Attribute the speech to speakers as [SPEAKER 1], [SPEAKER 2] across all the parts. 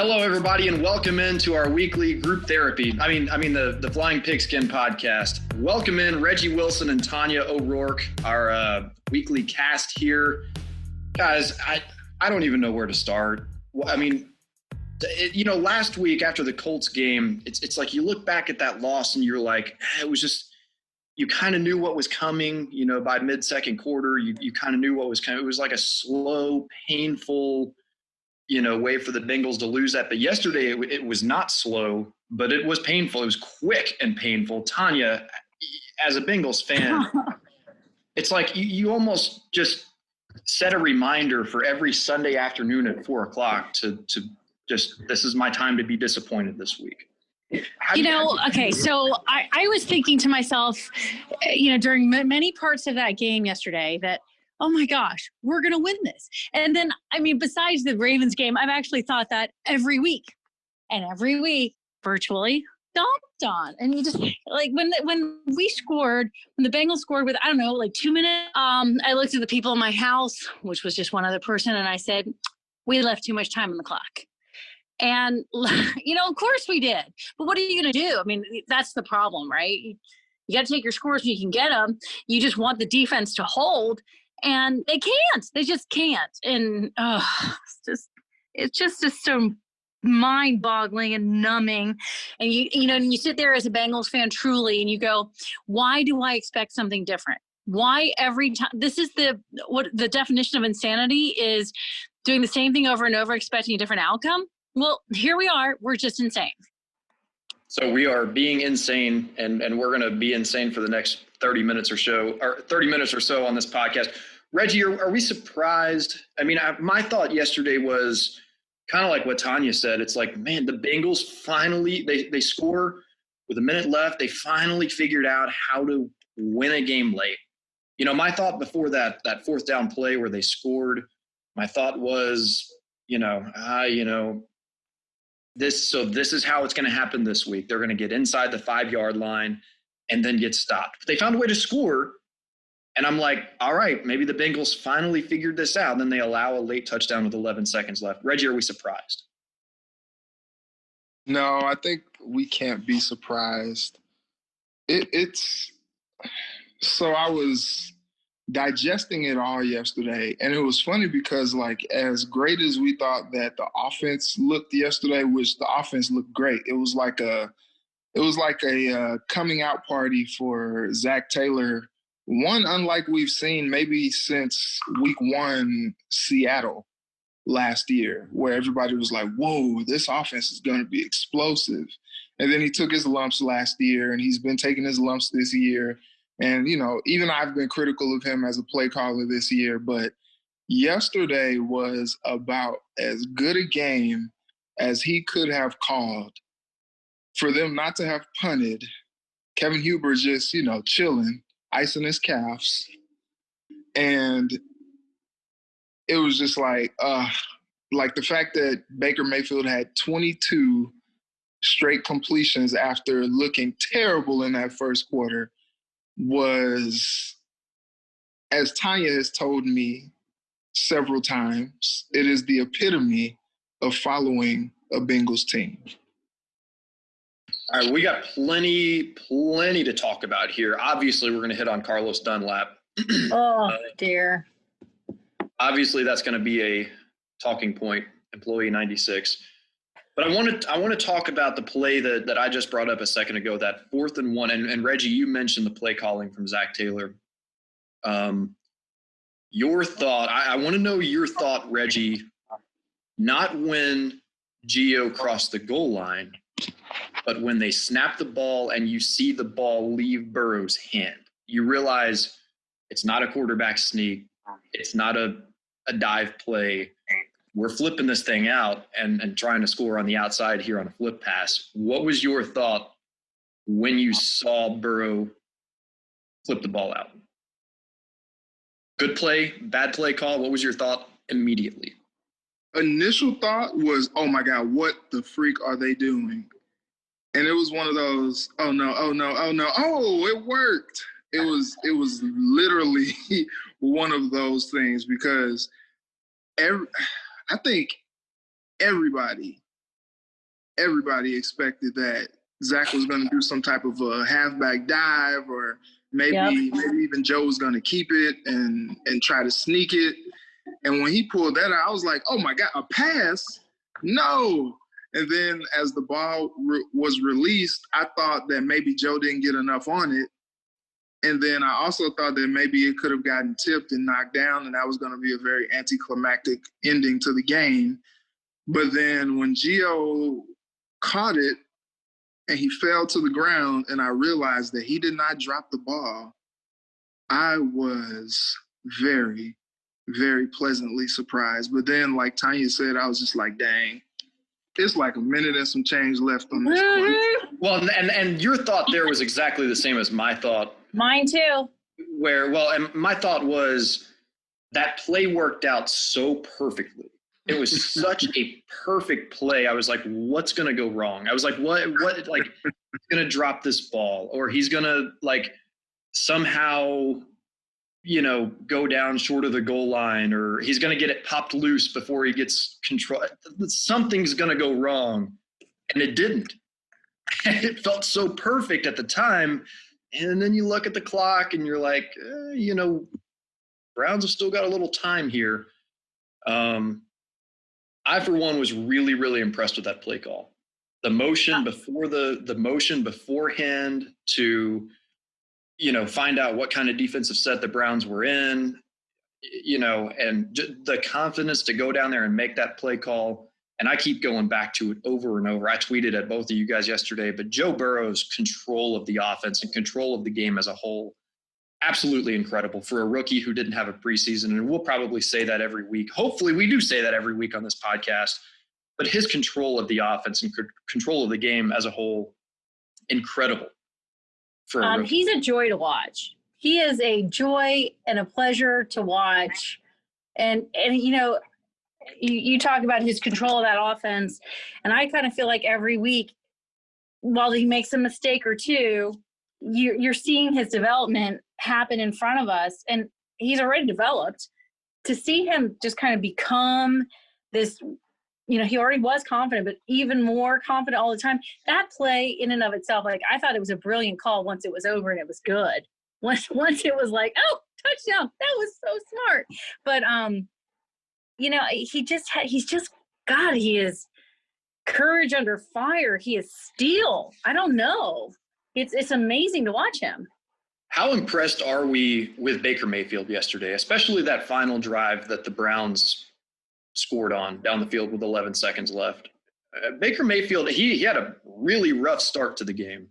[SPEAKER 1] Hello, everybody, and welcome into our weekly group therapy. The Flying Pigskin podcast. Welcome in Reggie Wilson and Tanya O'Rourke, our weekly cast here. Guys, I don't even know where to start. Last week after the Colts game, it's like you look back at that loss and you're like, it was just, you kind of knew what was coming, by mid-second quarter. You kind of knew what was coming. It was like a slow, painful, way for the Bengals to lose that. But yesterday it was not slow, but it was painful. It was quick and painful. Tanya, as a Bengals fan, it's like you almost just set a reminder for every Sunday afternoon at 4:00 to just, this is my time to be disappointed this week.
[SPEAKER 2] So I was thinking to myself, during many parts of that game yesterday that, oh my gosh, we're going to win this. And then, besides the Ravens game, I've actually thought that every week virtually dumped on. And you just like when the Bengals scored with, 2 minutes, I looked at the people in my house, which was just one other person. And I said, we left too much time on the clock. And, of course we did. But what are you going to do? That's the problem, right? You got to take your scores when you can get them. You just want the defense to hold. And they can't. They just can't. And it's just so mind-boggling and numbing. And you sit there as a Bengals fan truly, and you go, why do I expect something different? Why every time? This is what the definition of insanity is: doing the same thing over and over, expecting a different outcome. Well, here we are. We're just insane.
[SPEAKER 1] So we are being insane, and we're going to be insane for the next 30 minutes or so on this podcast. Reggie, are we surprised? My thought yesterday was kind of like what Tanya said. It's like, man, the Bengals finally, they score with a minute left. They finally figured out how to win a game late. My thought before that fourth down play where they scored, my thought was, this is how it's going to happen this week. They're going to get inside the 5-yard line and then get stopped. But they found a way to score, and I'm like, all right, maybe the Bengals finally figured this out. And then they allow a late touchdown with 11 seconds left. Reggie, are we surprised?
[SPEAKER 3] No, I think we can't be surprised. So I was digesting it all yesterday, and it was funny because, like, as great as we thought that the offense looked yesterday, which the offense looked great, it was like a coming out party for Zach Taylor, one unlike we've seen maybe since week 1 Seattle last year, where everybody was like, whoa, this offense is going to be explosive. And then he took his lumps last year, and he's been taking his lumps this year. And, even I've been critical of him as a play caller this year, but yesterday was about as good a game as he could have called. For them not to have punted, Kevin Huber just, chilling, icing his calves. And it was just like the fact that Baker Mayfield had 22 straight completions after looking terrible in that first quarter was, as Tanya has told me several times, it is the epitome of following a Bengals team.
[SPEAKER 1] All right, we got plenty to talk about here. Obviously, we're going to hit on Carlos Dunlap.
[SPEAKER 2] Oh, dear.
[SPEAKER 1] Obviously, that's going to be a talking point, employee 96. But I want to talk about the play that I just brought up a second ago, that 4th and 1. And Reggie, you mentioned the play calling from Zach Taylor. Your thought, I want to know your thought, Reggie, not when Gio crossed the goal line, but when they snap the ball and you see the ball leave Burrow's hand. You realize it's not a quarterback sneak. It's not a dive play. We're flipping this thing out and trying to score on the outside here on a flip pass. What was your thought when you saw Burrow flip the ball out? Good play, bad play call? What was your thought immediately?
[SPEAKER 3] Initial thought was, oh my God, what the freak are they doing? And it was one of those, oh no, it worked. It was literally one of those things because I think everybody everybody expected that Zach was going to do some type of a halfback dive, or maybe even Joe was going to keep it and try to sneak it. And when he pulled that out, I was like, oh my God, a pass? No. And then as the ball was released, I thought that maybe Joe didn't get enough on it. And then I also thought that maybe it could have gotten tipped and knocked down, and that was going to be a very anticlimactic ending to the game. But then when Gio caught it and he fell to the ground and I realized that he did not drop the ball, I was very, very pleasantly surprised. But then, like Tanya said, I was just like, dang, it's like a minute and some change left on this clock.
[SPEAKER 1] Well, and your thought there was exactly the same as my thought.
[SPEAKER 2] Mine too.
[SPEAKER 1] And my thought was that play worked out so perfectly. It was such a perfect play. I was like, what's going to go wrong? I was like, what, like, he's going to drop this ball, or he's going to, like, somehow, go down short of the goal line, or he's going to get it popped loose before he gets control. Something's going to go wrong. And it didn't. It felt so perfect at the time. And then you look at the clock and you're like, Browns have still got a little time here. I, for one, was really, really impressed with that play call. The motion before the motion beforehand to, find out what kind of defensive set the Browns were in, and the confidence to go down there and make that play call. And I keep going back to it over and over. I tweeted at both of you guys yesterday, but Joe Burrow's control of the offense and control of the game as a whole, absolutely incredible for a rookie who didn't have a preseason. And we'll probably say that every week. Hopefully we do say that every week on this podcast, but his control of the offense and control of the game as a whole, incredible for a rookie.
[SPEAKER 2] He's a joy to watch. He is a joy and a pleasure to watch. And you talk about his control of that offense, and I kind of feel like every week, while he makes a mistake or two, you're seeing his development happen in front of us, and he's already developed. To see him just kind of become this, he already was confident, but even more confident all the time. That play in and of itself, like, I thought it was a brilliant call once it was over and it was good. Once it was like, oh, touchdown, that was so smart. But he is courage under fire. He is steel. I don't know. It's amazing to watch him.
[SPEAKER 1] How impressed are we with Baker Mayfield yesterday, especially that final drive that the Browns scored on down the field with 11 seconds left? Baker Mayfield, he had a really rough start to the game.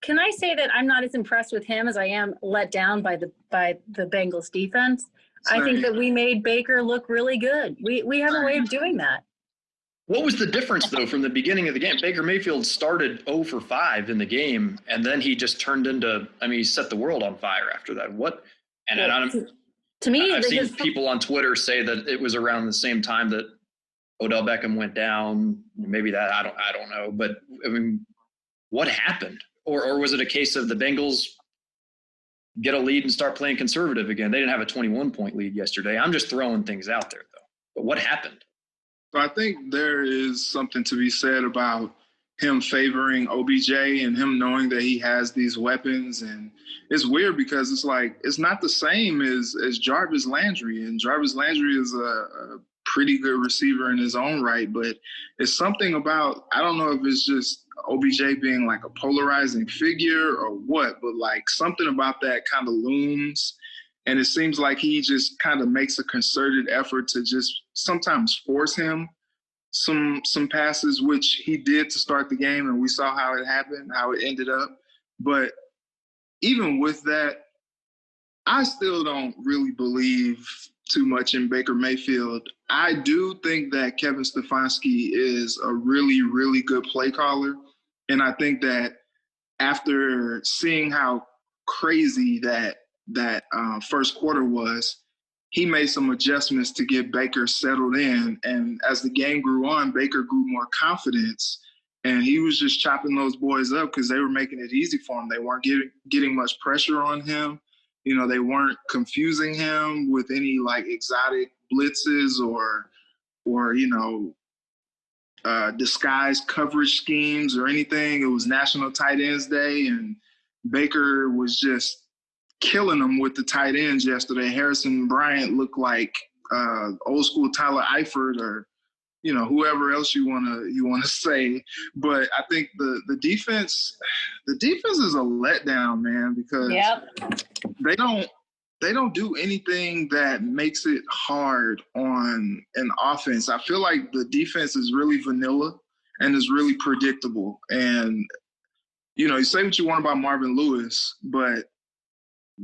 [SPEAKER 2] Can I say that I'm not as impressed with him as I am let down by the Bengals defense? I think that we made Baker look really good. We have a way of doing that.
[SPEAKER 1] What was the difference, though, from the beginning of the game? Baker Mayfield started 0 for 5 in the game, and then he just turned into, he set the world on fire after that. To me, I've seen people on Twitter say that it was around the same time that Odell Beckham went down. Maybe that, I don't know. But, what happened? Or was it a case of the Bengals get a lead and start playing conservative again? They didn't have a 21-point lead yesterday. I'm just throwing things out there, though. But what happened?
[SPEAKER 3] So I think there is something to be said about him favoring OBJ and him knowing that he has these weapons. And it's weird because it's like, it's not the same as Jarvis Landry. And Jarvis Landry is a pretty good receiver in his own right, but it's something about, I don't know if it's just OBJ being like a polarizing figure or what, but like something about that kind of looms. And it seems like he just kind of makes a concerted effort to just sometimes force him some passes, which he did to start the game. And we saw how it happened, how it ended up. But even with that, I still don't really believe too much in Baker Mayfield. I do think that Kevin Stefanski is a really, really good play caller. And I think that after seeing how crazy that first quarter was, he made some adjustments to get Baker settled in. And as the game grew on, Baker grew more confidence. And he was just chopping those boys up because they were making it easy for him. They weren't getting much pressure on him. They weren't confusing him with any like exotic blitzes or disguised coverage schemes or anything. It was National Tight Ends Day, and Baker was just killing them with the tight ends yesterday. Harrison Bryant looked like old school Tyler Eifert, or whoever else you wanna say. But I think the defense is a letdown, man, because they don't do anything that makes it hard on an offense. I feel like the defense is really vanilla and is really predictable. And you say what you want about Marvin Lewis, but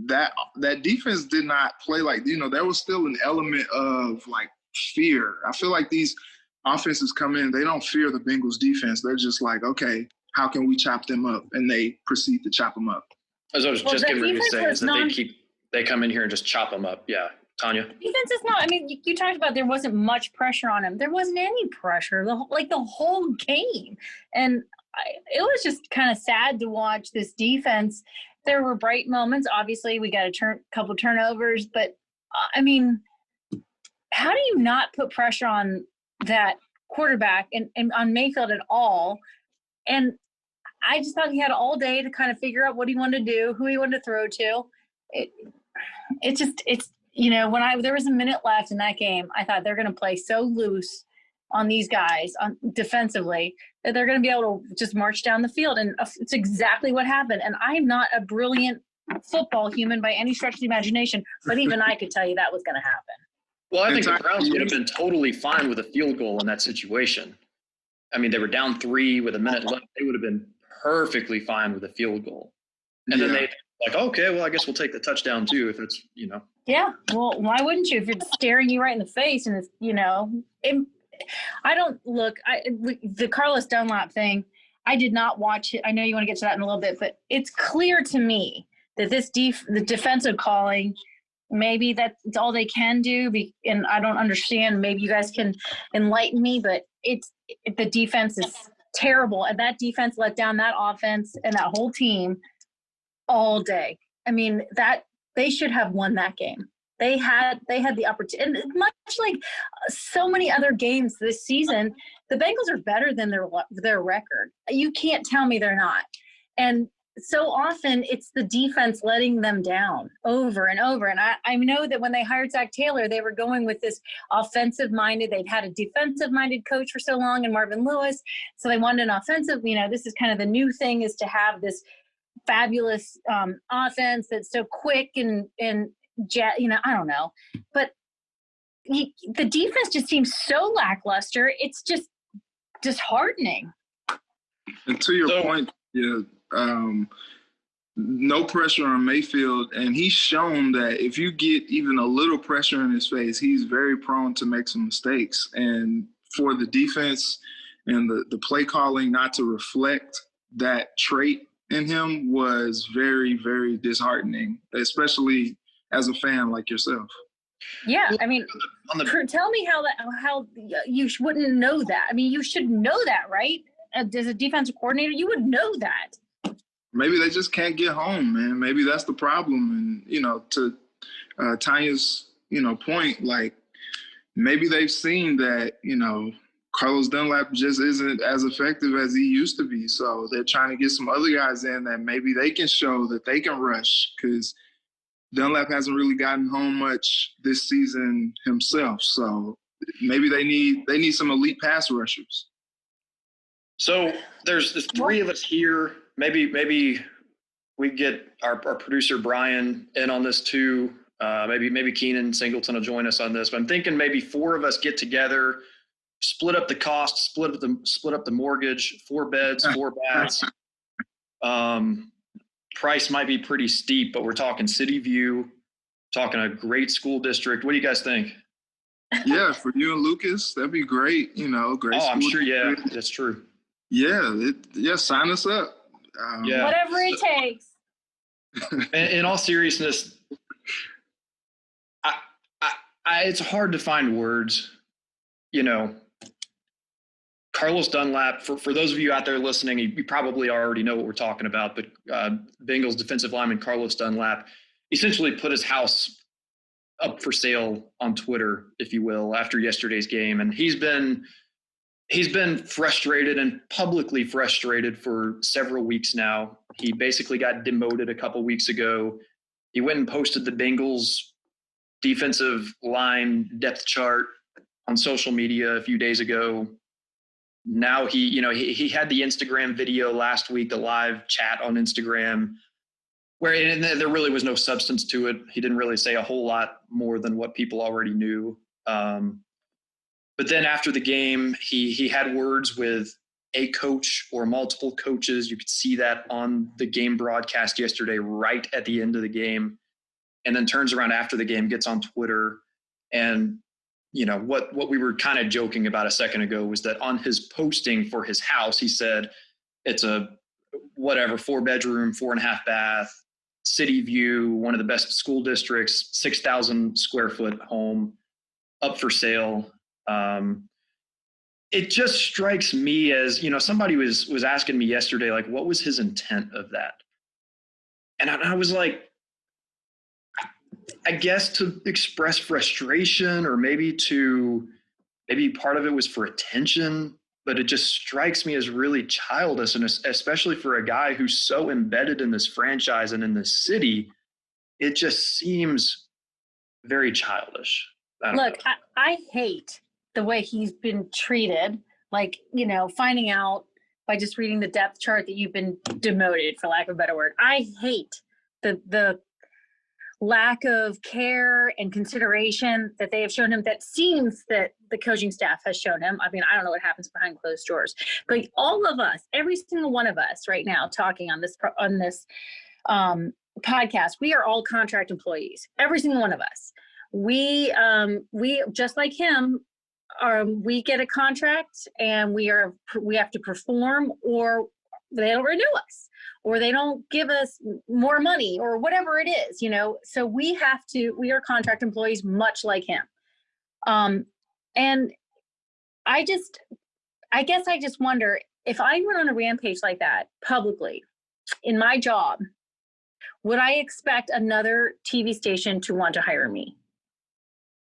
[SPEAKER 3] that defense did not play like, there was still an element of like fear. I feel like these offenses come in, they don't fear the Bengals defense. They're just like, okay, how can we chop them up? And they proceed to chop them up.
[SPEAKER 1] As I was just getting ready to say, is that they come in here and just chop them up. Yeah. Tanya?
[SPEAKER 2] Defense is not, you talked about there wasn't much pressure on him. There wasn't any pressure, the whole game. And it was just kind of sad to watch this defense. There were bright moments. Obviously, we got a couple turnovers. But, how do you not put pressure on that quarterback and on Mayfield at all? And I just thought he had all day to kind of figure out what he wanted to do, who he wanted to throw to. When there was a minute left in that game, I thought they're going to play so loose on these guys defensively that they're going to be able to just march down the field. And it's exactly what happened. And I'm not a brilliant football human by any stretch of the imagination, but even I could tell you that was going to happen.
[SPEAKER 1] Well, I think the Browns would have been totally fine with a field goal in that situation. They were down 3 with a minute left. They would have been perfectly fine with a field goal. And then they like, okay, well, I guess we'll take the touchdown too if it's,
[SPEAKER 2] Yeah, well, why wouldn't you if it's staring you right in the face and it's, the Carlos Dunlap thing, I did not watch it. I know you want to get to that in a little bit, but it's clear to me that the defensive calling, maybe that's all they can do. And I don't understand. Maybe you guys can enlighten me, but the defense is terrible. And that defense let down that offense and that whole team all day. That they should have won that game. They had the opportunity, and much like so many other games this season, the Bengals are better than their record. You can't tell me they're not. And so often it's the defense letting them down over and over. And I know that when they hired Zach Taylor, they were going with this offensive-minded. They'd had a defensive-minded coach for so long in Marvin Lewis. So they wanted an offensive, this is kind of the new thing, is to have this fabulous offense that's so quick and I don't know. But the defense just seems so lackluster. It's just disheartening.
[SPEAKER 3] And to your point, no pressure on Mayfield, and he's shown that if you get even a little pressure in his face, he's very prone to make some mistakes. And for the defense and the play calling not to reflect that trait in him was very, very disheartening, especially as a fan like yourself.
[SPEAKER 2] Yeah, tell me how you wouldn't know that. You should know that, right? As a defensive coordinator, you would know that.
[SPEAKER 3] Maybe they just can't get home, man. Maybe that's the problem. And, to Tanya's, point, like maybe they've seen that, Carlos Dunlap just isn't as effective as he used to be. So they're trying to get some other guys in that maybe they can show that they can rush, because Dunlap hasn't really gotten home much this season himself. So maybe they need some elite pass rushers.
[SPEAKER 1] So there's 3 of us here. Maybe we get our producer Brian in on this too. Maybe Keenan Singleton will join us on this. But I'm thinking maybe 4 of us get together, split up the cost, split up the mortgage, 4 beds, 4 baths. Price might be pretty steep, but we're talking City View, talking a great school district. What do you guys think?
[SPEAKER 3] Yeah, for you and Lucas, that'd be great. Great.
[SPEAKER 1] Oh, I'm sure. Yeah, that's true.
[SPEAKER 3] Yeah, sign us up.
[SPEAKER 2] Whatever it takes.
[SPEAKER 1] In all seriousness, it's hard to find words. Carlos Dunlap, for those of you out there listening, you probably already know what we're talking about, but Bengals defensive lineman Carlos Dunlap essentially put his house up for sale on Twitter, if you will, after yesterday's game. And he's been He's been frustrated and publicly frustrated for several weeks now. He basically got demoted a couple weeks ago. He went and posted the Bengals defensive line depth chart on social media a few days ago. Now he had the Instagram video last week, the live chat on Instagram, where there really was no substance to it. He didn't really say a whole lot more than what people already knew. But then after the game, he had words with a coach or multiple coaches. You could see that on the game broadcast yesterday, right at the end of the game, and then turns around after the game, gets on Twitter. And, what we were kind of joking about a second ago was that on his posting for his house, he said it's a 4-bedroom, 4.5 bath, city view, one of the best school districts, 6,000 square foot home, up for sale. It just strikes me as, somebody was asking me yesterday, like, what was his intent of that? And I was like, I guess to express frustration, or maybe part of it was for attention, but it just strikes me as really childish, and especially for a guy who's so embedded in this franchise and in this city, it just seems very childish.
[SPEAKER 2] Look, I hate the way he's been treated, like, finding out by just reading the depth chart that you've been demoted, for lack of a better word. I hate the lack of care and consideration that they have shown him, that seems that the coaching staff has shown him. I mean, I don't know what happens behind closed doors, but all of us, every single one of us right now talking on this podcast, we are all contract employees, every single one of us. We just like him, we get a contract and we have to perform, or they don't renew us, or they don't give us more money, or whatever it is, so we are contract employees, much like him. And I guess I just wonder, if I went on a rampage like that publicly in my job, would I expect another TV station to want to hire me?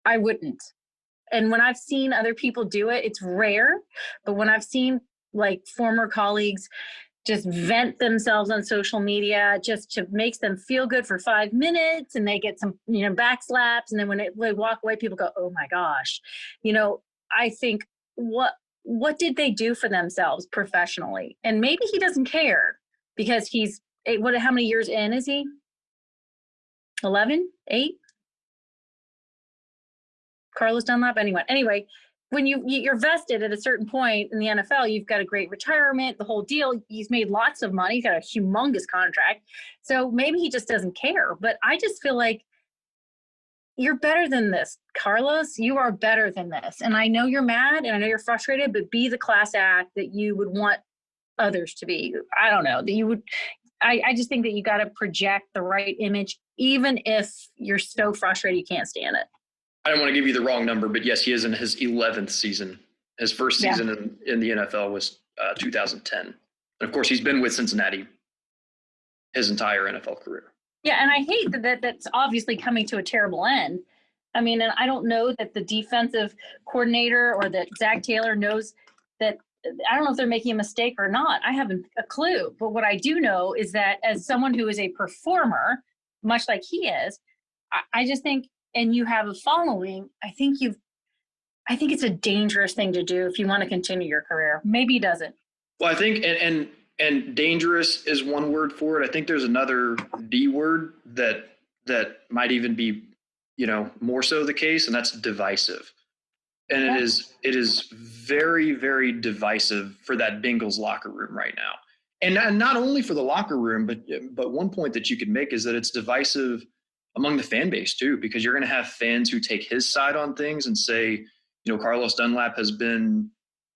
[SPEAKER 2] I wouldn't. And when I've seen other people do it, it's rare, but when I've seen like former colleagues just vent themselves on social media just to make them feel good for 5 minutes, and they get some, back slaps, and then when they walk away, people go, oh my gosh. I think, what did they do for themselves professionally? And maybe he doesn't care, because how many years in is he? 11, 8? Carlos Dunlap, anyway, when you're vested at a certain point in the NFL, you've got a great retirement, the whole deal. He's made lots of money. He's got a humongous contract. So maybe he just doesn't care. But I just feel like you're better than this, Carlos. You are better than this. And I know you're mad and I know you're frustrated, but be the class act that you would want others to be. I don't know that you would. I just think that you got to project the right image, even if you're so frustrated you can't stand it.
[SPEAKER 1] I don't want to give you the wrong number, but yes, he is in his 11th season. His first season in the NFL was 2010. And of course, he's been with Cincinnati his entire NFL career.
[SPEAKER 2] Yeah, and I hate that's obviously coming to a terrible end. I mean, and I don't know that the defensive coordinator or that Zach Taylor knows that. I don't know if they're making a mistake or not. I haven't a clue. But what I do know is that as someone who is a performer, much like he is, I just think, and you have a following, I think it's a dangerous thing to do if you want to continue your career. Maybe he doesn't.
[SPEAKER 1] Well, I think, and dangerous is one word for it. I think there's another D word that might even be, more so the case, and that's divisive. And it is very, very divisive for that Bengals locker room right now. And not only for the locker room, but one point that you could make is that it's divisive among the fan base too, because you're going to have fans who take his side on things and say, Carlos Dunlap has been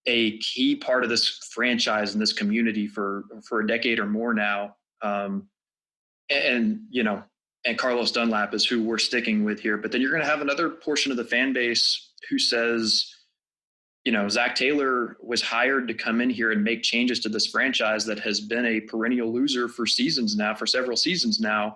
[SPEAKER 1] a key part of this franchise and this community for a decade or more now. And Carlos Dunlap is who we're sticking with here. But then you're going to have another portion of the fan base who says, Zach Taylor was hired to come in here and make changes to this franchise that has been a perennial loser for several seasons now.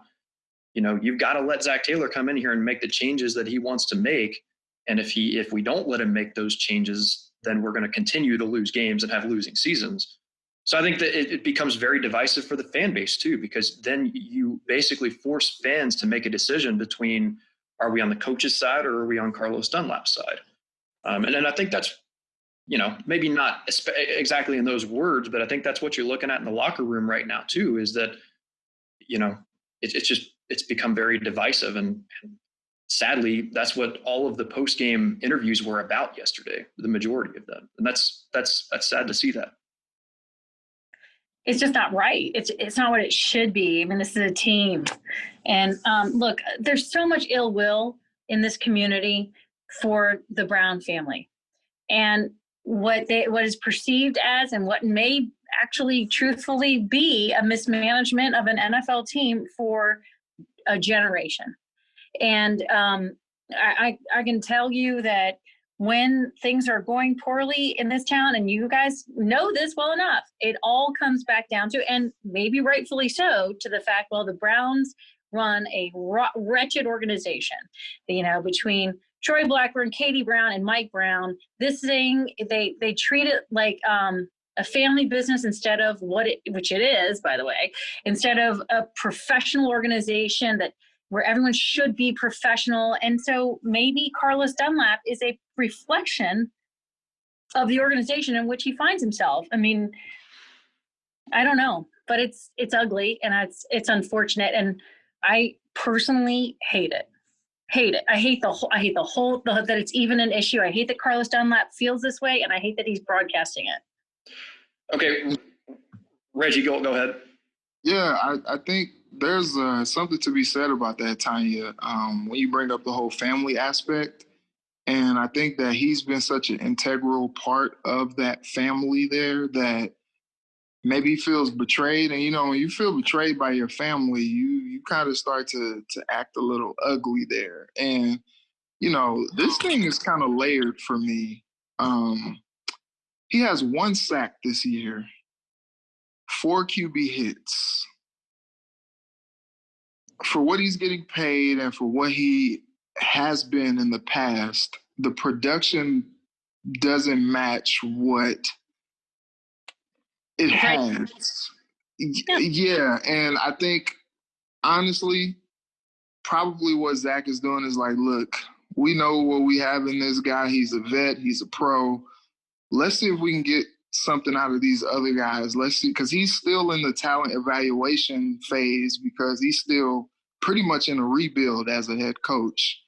[SPEAKER 1] You've got to let Zach Taylor come in here and make the changes that he wants to make. And if we don't let him make those changes, then we're going to continue to lose games and have losing seasons. So I think that it becomes very divisive for the fan base too, because then you basically force fans to make a decision between, are we on the coach's side or are we on Carlos Dunlap's side? And then I think that's, maybe not exactly in those words, but I think that's what you're looking at in the locker room right now too, is that, it's become very divisive. And sadly, that's what all of the post-game interviews were about yesterday, the majority of them. And that's sad to see that.
[SPEAKER 2] It's just not right. It's not what it should be. I mean, this is a team. And look, there's so much ill will in this community for the Brown family. And what is perceived as and what may actually truthfully be a mismanagement of an NFL team for a generation. And I can tell you that when things are going poorly in this town, and you guys know this well enough, it all comes back down to, and maybe rightfully so, to the fact, well, the Browns run a wretched organization, between Troy Blackburn, Katie Brown, and Mike Brown. This thing, they treat it like a family business instead of which it is, by the way, instead of a professional organization where everyone should be professional. And so maybe Carlos Dunlap is a reflection of the organization in which he finds himself. I mean, I don't know, but it's ugly and it's unfortunate. And I personally hate it. I hate that it's even an issue. I hate that Carlos Dunlap feels this way, and I hate that he's broadcasting it.
[SPEAKER 1] Okay. Reggie, go ahead.
[SPEAKER 3] Yeah, I think there's something to be said about that, Tanya, when you bring up the whole family aspect. And I think that he's been such an integral part of that family there that maybe he feels betrayed. And, when you feel betrayed by your family, you kind of start to act a little ugly there. And, this thing is kind of layered for me. He has 1 sack this year, 4 QB hits. For what he's getting paid and for what he has been in the past, the production doesn't match what it has. Yeah, and I think, honestly, probably what Zach is doing is like, look, we know what we have in this guy. He's a vet. He's a pro. Let's see if we can get something out of these other guys. Let's see, because he's still in the talent evaluation phase, because he's still pretty much in a rebuild as a head coach.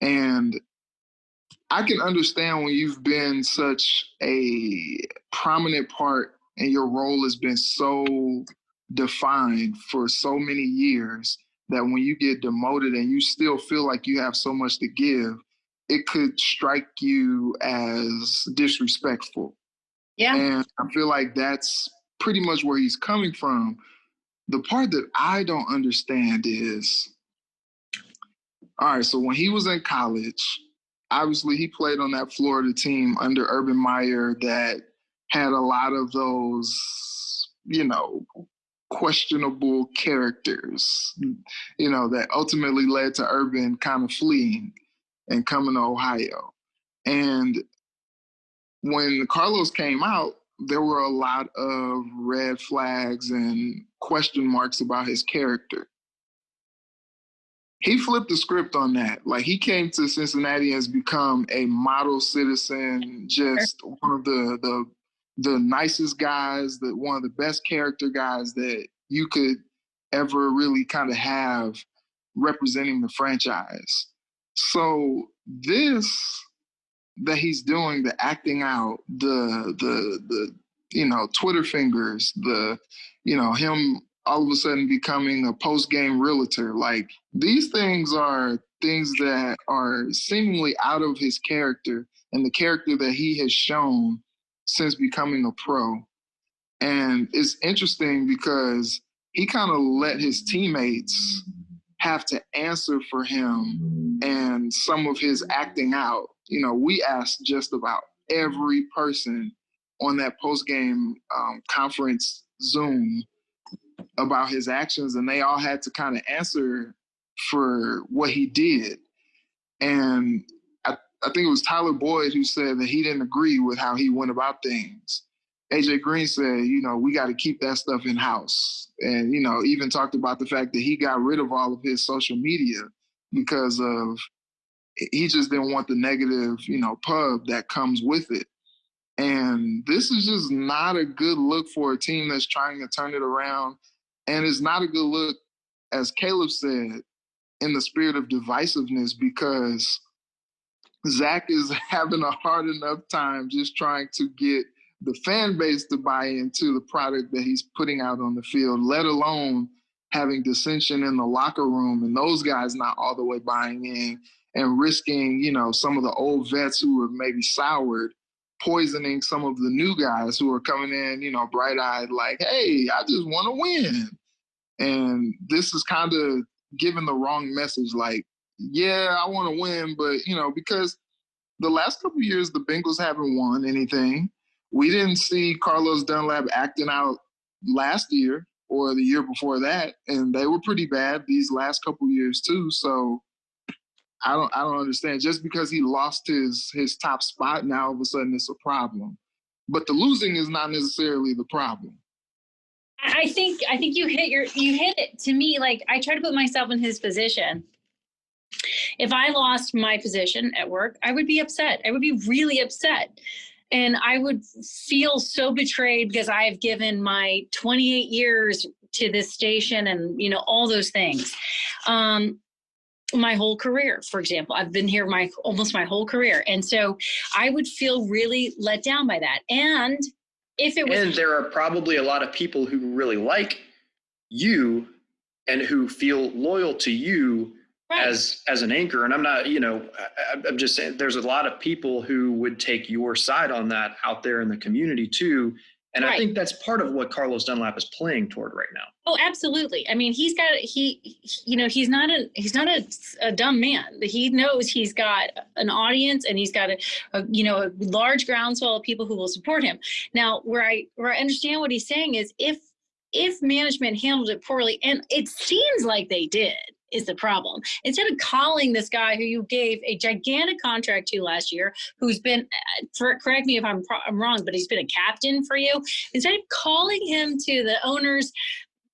[SPEAKER 3] And I can understand when you've been such a prominent part and your role has been so defined for so many years that when you get demoted and you still feel like you have so much to give, it could strike you as disrespectful.
[SPEAKER 2] Yeah.
[SPEAKER 3] And I feel like that's pretty much where he's coming from. The part that I don't understand is, all right, so when he was in college, obviously he played on that Florida team under Urban Meyer that had a lot of those, questionable characters, that ultimately led to Urban kind of fleeing and coming to Ohio. And when Carlos came out, there were a lot of red flags and question marks about his character. He flipped the script on that. Like, he came to Cincinnati and has become a model citizen, just one of the nicest guys, one of the best character guys that you could ever really kind of have representing the franchise. So this that he's doing, the acting out, the Twitter fingers, him all of a sudden becoming a post-game realtor, like, these things are things that are seemingly out of his character and the character that he has shown since becoming a pro. And it's interesting because he kind of let his teammates have to answer for him and some of his acting out. We asked just about every person on that post-game conference Zoom about his actions, and they all had to kind of answer for what he did. And I think it was Tyler Boyd who said that he didn't agree with how he went about things. AJ Green said, we got to keep that stuff in house. And, even talked about the fact that he got rid of all of his social media because of he just didn't want the negative, pub that comes with it. And this is just not a good look for a team that's trying to turn it around. And it's not a good look, as Caleb said, in the spirit of divisiveness, because Zach is having a hard enough time just trying to get the fan base to buy into the product that he's putting out on the field, let alone having dissension in the locker room and those guys not all the way buying in and risking, some of the old vets who are maybe soured, poisoning some of the new guys who are coming in, bright-eyed like, hey, I just want to win. And this is kind of giving the wrong message, like, yeah, I want to win, but, because the last couple of years, the Bengals haven't won anything. We didn't see Carlos Dunlap acting out last year or the year before that, and they were pretty bad these last couple of years too. So I don't understand. Just because he lost his top spot, now all of a sudden it's a problem. But the losing is not necessarily the problem.
[SPEAKER 2] I think you hit it. To me, like, I try to put myself in his position. If I lost my position at work, I would be upset. I would be really upset. And I would feel so betrayed because I've given my 28 years to this station and, all those things. My whole career, for example, I've been here almost my whole career. And so I would feel really let down by that. And if it was.
[SPEAKER 1] And there are probably a lot of people who really like you and who feel loyal to you. Right. As an anchor. And I'm not, I'm just saying there's a lot of people who would take your side on that out there in the community too. And right. I think that's part of what Carlos Dunlap is playing toward right now.
[SPEAKER 2] Oh, absolutely. I mean, he's not a dumb man. He knows he's got an audience and he's got a large groundswell of people who will support him. Now, where I understand what he's saying is if management handled it poorly, and it seems like they did, is the problem. Instead of calling this guy who you gave a gigantic contract to last year, who's been, correct me if I'm wrong, but he's been a captain for you. Instead of calling him to the owner's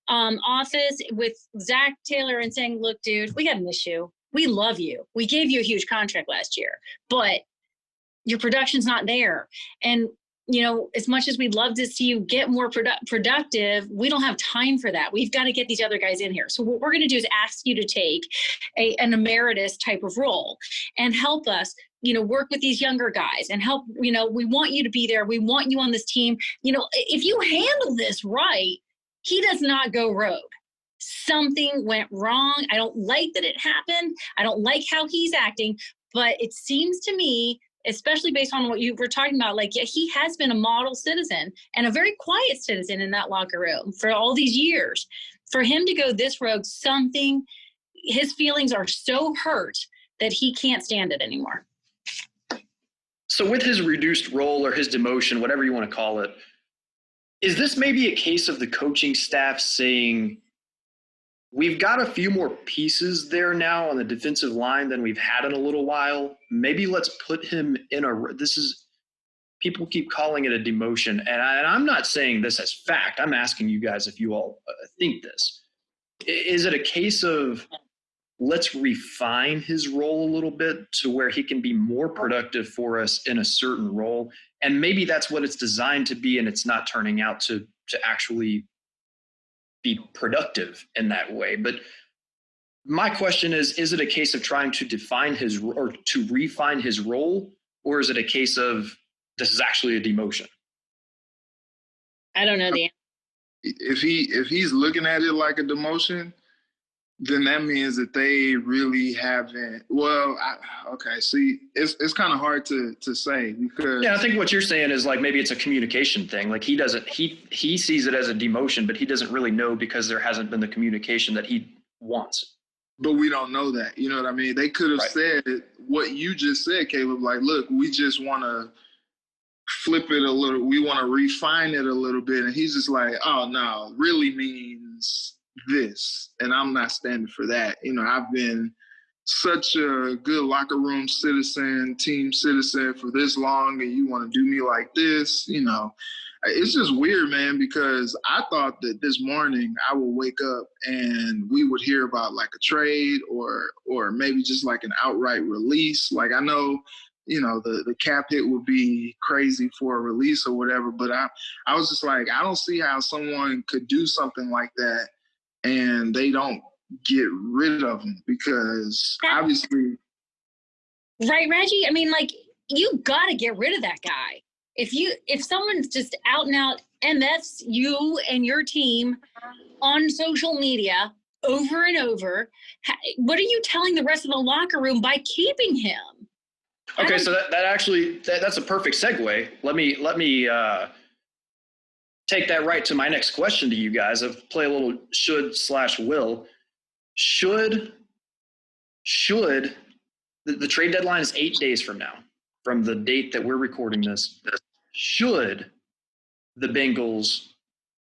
[SPEAKER 2] office with Zach Taylor and saying, look, dude, we got an issue. We love you. We gave you a huge contract last year, but your production's not there. And as much as we'd love to see you get more productive, we don't have time for that. We've got to get these other guys in here. So what we're going to do is ask you to take an emeritus type of role and help us, work with these younger guys and help, we want you to be there. We want you on this team. If you handle this right, he does not go rogue. Something went wrong. I don't like that it happened. I don't like how he's acting, but it seems to me, especially based on what you were talking about, like, yeah, he has been a model citizen and a very quiet citizen in that locker room for all these years. For him to go this rogue, his feelings are so hurt that he can't stand it anymore.
[SPEAKER 1] So with his reduced role or his demotion, whatever you want to call it, is this maybe a case of the coaching staff saying, we've got a few more pieces there now on the defensive line than we've had in a little while. Maybe let's put him in people keep calling it a demotion. And I'm not saying this as fact. I'm asking you guys if you all think this. Is it a case of let's refine his role a little bit to where he can be more productive for us in a certain role? And maybe that's what it's designed to be, and it's not turning out to actually be productive in that way. But my question is it a case of trying to define or to refine his role, or is it a case of this is actually a demotion?
[SPEAKER 2] I don't know the answer.
[SPEAKER 3] If he's looking at it like a demotion, then that means that they really haven't. Well, see, it's kind of hard to say because. Yeah,
[SPEAKER 1] I think what you're saying is like maybe it's a communication thing. Like he sees it as a demotion, but he doesn't really know because there hasn't been the communication that he wants.
[SPEAKER 3] But we don't know that. You know what I mean? They could have said what you just said, Caleb. Like, look, we just want to flip it a little. We want to refine it a little bit. And he's just like, oh, no, really means this, and I'm not standing for that. I've been such a good locker room citizen, team citizen for this long, and you want to do me like this, you know. It's just weird, man, because I thought that this morning I would wake up and we would hear about like a trade or maybe just like an outright release. Like I know, you know, the cap hit would be crazy for a release or whatever, but I was just like, I don't see how someone could do something like that and they don't get rid of him, because obviously.
[SPEAKER 2] Right, Reggie? I mean, like, you got to get rid of that guy. If someone's just out and out MFs you and your team on social media over and over, what are you telling the rest of the locker room by keeping him?
[SPEAKER 1] Okay, so that's a perfect segue. Let me take that right to my next question to you guys. I'll play a little should/will. Should the trade deadline is 8 days from now, from the date that we're recording this. Should the Bengals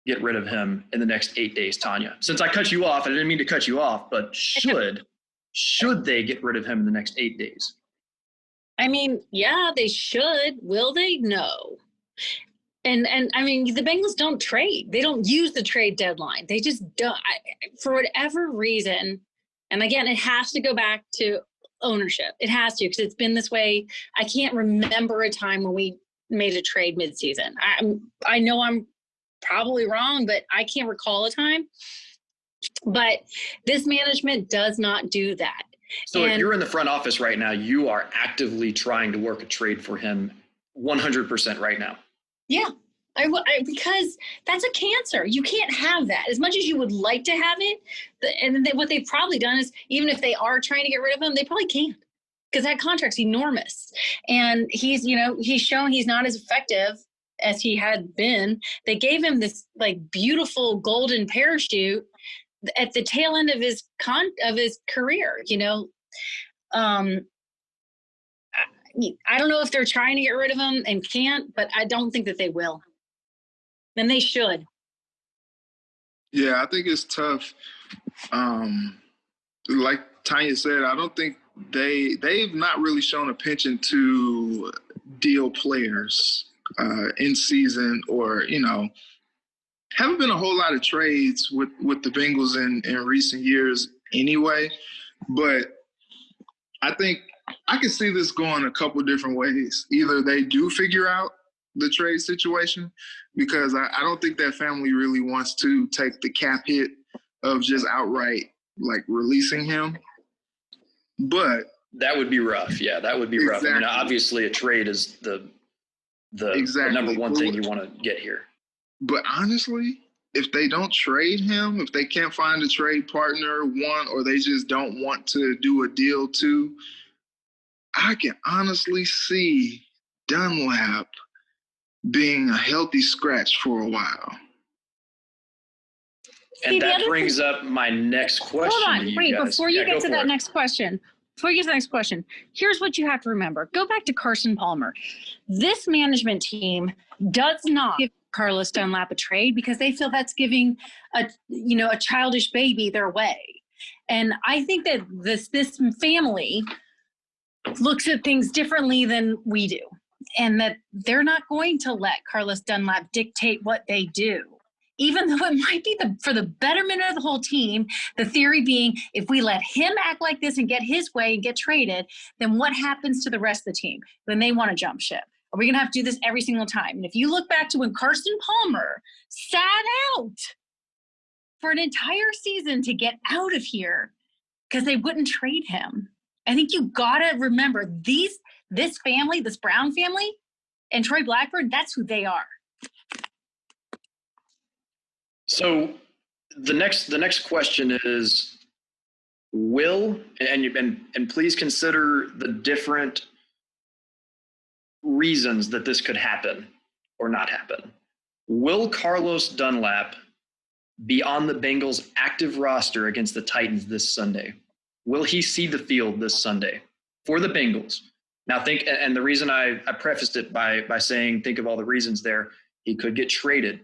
[SPEAKER 1] get rid of him in the next 8 days, Tanya? Since I cut you off, I didn't mean to cut you off, but should they get rid of him in the next 8 days?
[SPEAKER 2] I mean, yeah, they should. Will they? No. And I mean, the Bengals don't trade. They don't use the trade deadline. They just don't. For whatever reason, and again, it has to go back to ownership. It has to, because it's been this way. I can't remember a time when we made a trade midseason. I know I'm probably wrong, but I can't recall a time. But this management does not do that.
[SPEAKER 1] So if you're in the front office right now, you are actively trying to work a trade for him 100% right now.
[SPEAKER 2] Yeah, because that's a cancer. You can't have that. As much as you would like to have it, and what they've probably done is, even if they are trying to get rid of him, they probably can't, because that contract's enormous. And he's shown he's not as effective as he had been. They gave him this like beautiful golden parachute at the tail end of his career, you know. I don't know if they're trying to get rid of him and can't, but I don't think that they will. Then they should.
[SPEAKER 3] Yeah, I think it's tough. Like Tanya said, I don't think they've not really shown a penchant to deal players in season, or, you know, haven't been a whole lot of trades with the Bengals in recent years anyway. But I think I can see this going a couple different ways. Either they do figure out the trade situation, because I don't think that family really wants to take the cap hit of just outright like releasing him. But
[SPEAKER 1] that would be rough. Yeah, that would be rough. I mean, obviously a trade is the number one thing you want to get here.
[SPEAKER 3] But honestly, if they don't trade him, if they can't find a trade partner, one, or they just don't want to do a deal, two, I can honestly see Dunlap being a healthy scratch for a while.
[SPEAKER 1] And that brings up my next question.
[SPEAKER 2] Hold on, wait, before you get to that next question, here's what you have to remember. Go back to Carson Palmer. This management team does not give Carlos Dunlap a trade because they feel that's giving a childish baby their way. And I think that this family looks at things differently than we do, and that they're not going to let Carlos Dunlap dictate what they do, even though it might be for the betterment of the whole team. The theory being, if we let him act like this and get his way and get traded, then what happens to the rest of the team? Then they want to jump ship. Are we going to have to do this every single time? And if you look back to when Carson Palmer sat out for an entire season to get out of here because they wouldn't trade him, I think you got to remember this family, this Brown family, and Troy Blackburn, that's who they are.
[SPEAKER 1] So the next question is, will, and please consider the different reasons that this could happen or not happen. Will Carlos Dunlap be on the Bengals' active roster against the Titans this Sunday? Will he see the field this Sunday for the Bengals? Now think, and the reason I prefaced it by saying, think of all the reasons there. He could get traded.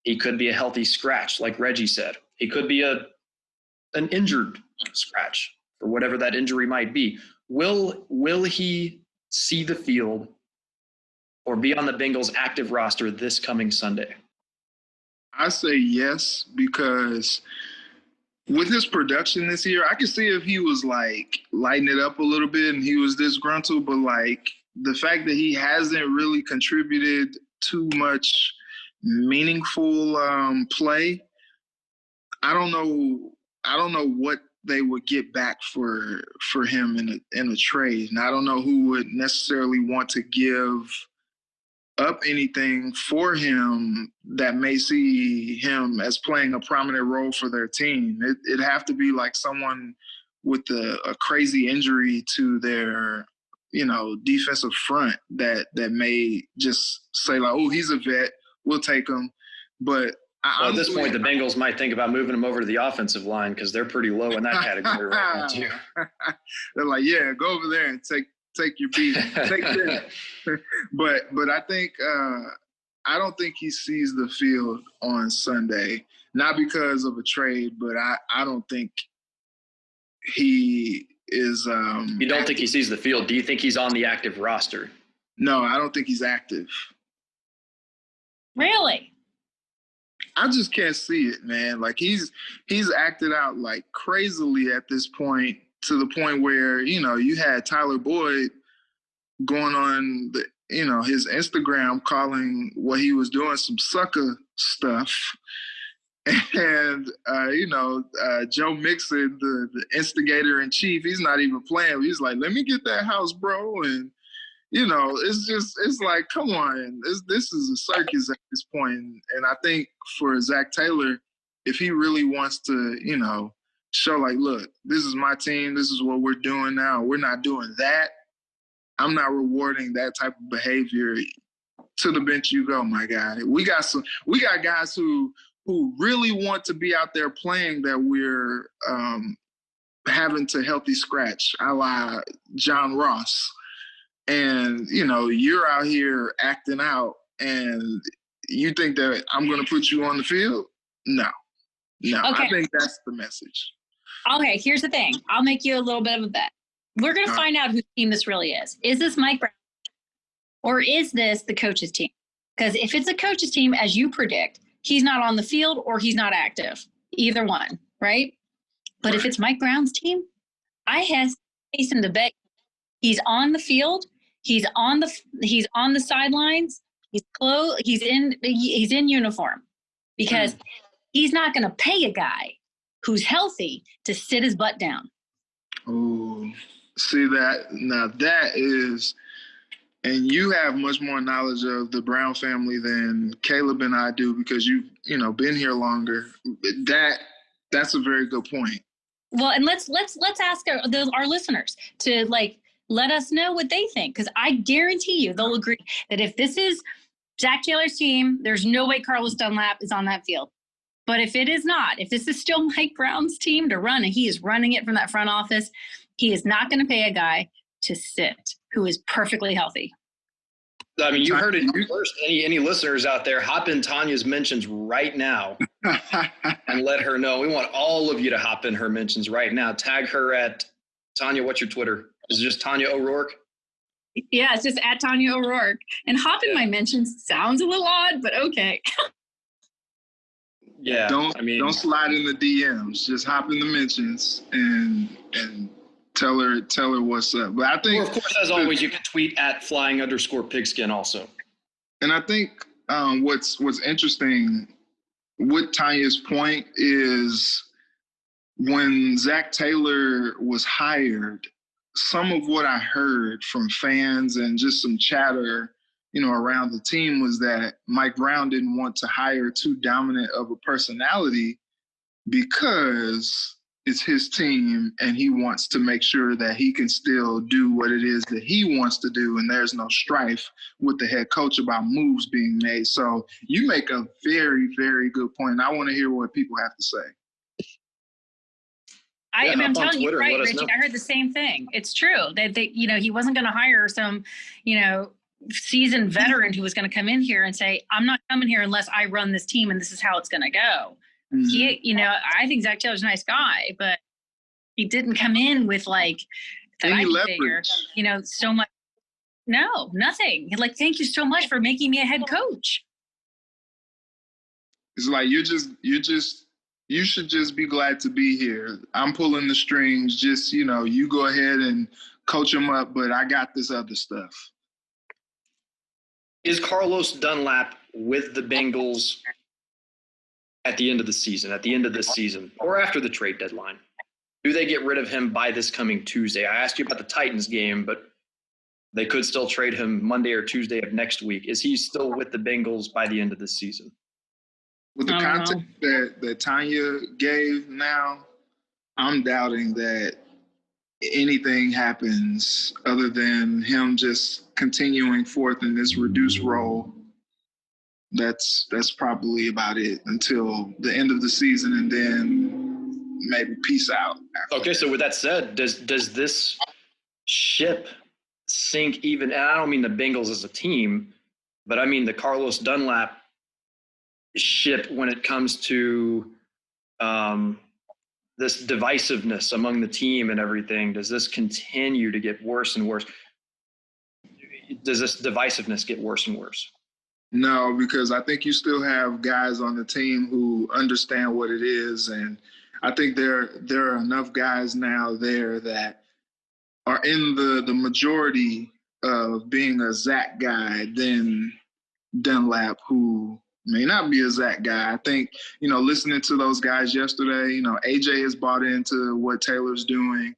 [SPEAKER 1] He could be a healthy scratch, like Reggie said. He could be an injured scratch or whatever that injury might be. Will he see the field or be on the Bengals active roster this coming Sunday?
[SPEAKER 3] I say yes, because with his production this year, I could see if he was like lighting it up a little bit and he was disgruntled, but like the fact that he hasn't really contributed too much meaningful play, I don't know what they would get back for him in a trade. And I don't know who would necessarily want to give up anything for him that may see him as playing a prominent role for their team. It'd have to be like someone with a crazy injury to their, defensive front that may just say like, oh, he's a vet, we'll take him. But
[SPEAKER 1] at this point, the Bengals might think about moving him over to the offensive line because they're pretty low in that category right now too.
[SPEAKER 3] They're like, yeah, go over there and take your beat. Take that. But I think I don't think he sees the field on Sunday. Not because of a trade, but I don't think he is.
[SPEAKER 1] You don't think he sees the field? Do you think he's on the active roster?
[SPEAKER 3] No, I don't think he's active.
[SPEAKER 2] Really?
[SPEAKER 3] I just can't see it, man. Like he's acted out like crazily at this point, to the point where, you had Tyler Boyd going on his Instagram calling what he was doing some sucker stuff. And, Joe Mixon, the instigator in chief, he's not even playing. He's like, let me get that house, bro. And, it's like, come on, this is a circus at this point. And I think for Zach Taylor, if he really wants to, show like, look, this is my team, this is what we're doing now, we're not doing that, I'm not rewarding that type of behavior. To the bench you go, my guy. We got guys who really want to be out there playing that we're having to healthy scratch, a la John Ross. And, you're out here acting out and you think that I'm going to put you on the field? No. Okay. I think that's the message.
[SPEAKER 2] Okay, here's the thing. I'll make you a little bit of a bet. We're going to find out whose team this really is. Is this Mike Brown or is this the coach's team? Because if it's a coach's team, as you predict, he's not on the field or he's not active. Either one, right? But if it's Mike Brown's team, I hasten to bet he's on the field. He's on the sidelines. He's in uniform, because he's not going to pay a guy who's healthy to sit his butt down.
[SPEAKER 3] Oh, see that? Now that is, and you have much more knowledge of the Brown family than Caleb and I do, because you've been here longer. That's a very good point.
[SPEAKER 2] Well, and let's ask our listeners to let us know what they think, because I guarantee you they'll agree that if this is Zach Taylor's team, there's no way Carlos Dunlap is on that field. But if it is not, if this is still Mike Brown's team to run and he is running it from that front office, he is not going to pay a guy to sit who is perfectly healthy.
[SPEAKER 1] I mean, you heard it first. Any listeners out there, hop in Tanya's mentions right now and let her know. We want all of you to hop in her mentions right now. Tag her at Tanya. What's your Twitter? Is it just Tanya O'Rourke?
[SPEAKER 2] Yeah, it's just at Tanya O'Rourke. And hop in my mentions. Sounds a little odd, but okay.
[SPEAKER 3] Yeah, don't slide in the DMs. Just hop in the mentions and tell her what's up. But I think,
[SPEAKER 1] of course, as always, you can tweet at @flying_pigskin also.
[SPEAKER 3] And I think what's interesting with Tanya's point is when Zach Taylor was hired, some of what I heard from fans and just some chatter, around the team was that Mike Brown didn't want to hire too dominant of a personality because it's his team and he wants to make sure that he can still do what it is that he wants to do, and there's no strife with the head coach about moves being made. So you make a very, very good point. I want to hear what people have to say.
[SPEAKER 2] I'm telling you, right, Richie. I heard the same thing. It's true that he wasn't going to hire some, seasoned veteran who was going to come in here and say, I'm not coming here unless I run this team and this is how it's going to go. Mm-hmm. I think Zach Taylor's a nice guy, but He didn't come in with like that
[SPEAKER 3] Any
[SPEAKER 2] I can
[SPEAKER 3] leverage.
[SPEAKER 2] figure, you know, so much. No, nothing. Like, thank you so much for making me a head coach.
[SPEAKER 3] It's like you should just be glad to be here. I'm pulling the strings. Just, you know, you go ahead and coach them up, but I got this other stuff.
[SPEAKER 1] Is Carlos Dunlap with the Bengals at the end of the season, at the end of this season, or after the trade deadline? Do they get rid of him by this coming Tuesday? I asked you about the Titans game, but they could still trade him Monday or Tuesday of next week. Is he still with the Bengals by the end of this season?
[SPEAKER 3] With the context that Tanya gave now, I'm doubting that anything happens other than him just continuing forth in this reduced role. That's probably about it until the end of the season, and then maybe peace out.
[SPEAKER 1] Okay, so with that said, does this ship sink even, and I don't mean the Bengals as a team, but I mean the Carlos Dunlap ship when it comes to this divisiveness among the team and everything? Does this continue to get worse and worse? Does this divisiveness get worse and worse?
[SPEAKER 3] No, because I think you still have guys on the team who understand what it is, and I think there are enough guys now there that are in the majority of being a Zach guy than Dunlap, who may not be a Zach guy. I think, you know, listening to those guys yesterday, you know, AJ has bought into what Taylor's doing.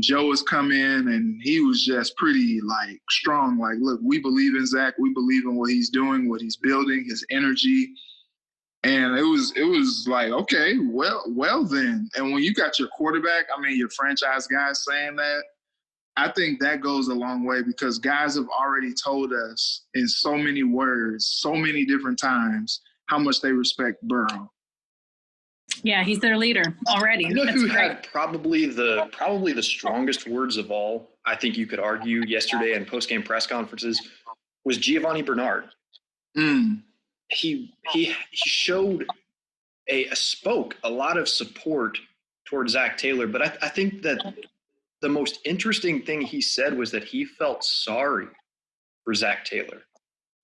[SPEAKER 3] Joe has come in and he was just pretty like strong. Like, look, we believe in Zach. We believe in what he's doing, what he's building, his energy. And it was like, okay, well then. And when you got your quarterback, I mean, your franchise guys saying that, I think that goes a long way, because guys have already told us in so many words, so many different times, how much they respect Burrow.
[SPEAKER 2] Yeah, he's their leader already.
[SPEAKER 1] You know
[SPEAKER 2] That's
[SPEAKER 1] who
[SPEAKER 2] great.
[SPEAKER 1] had probably the strongest words of all, I think you could argue, yesterday in post-game press conferences, was Giovanni Bernard. He showed spoke a lot of support towards Zach Taylor, but I think that the most interesting thing he said was that he felt sorry for Zach Taylor.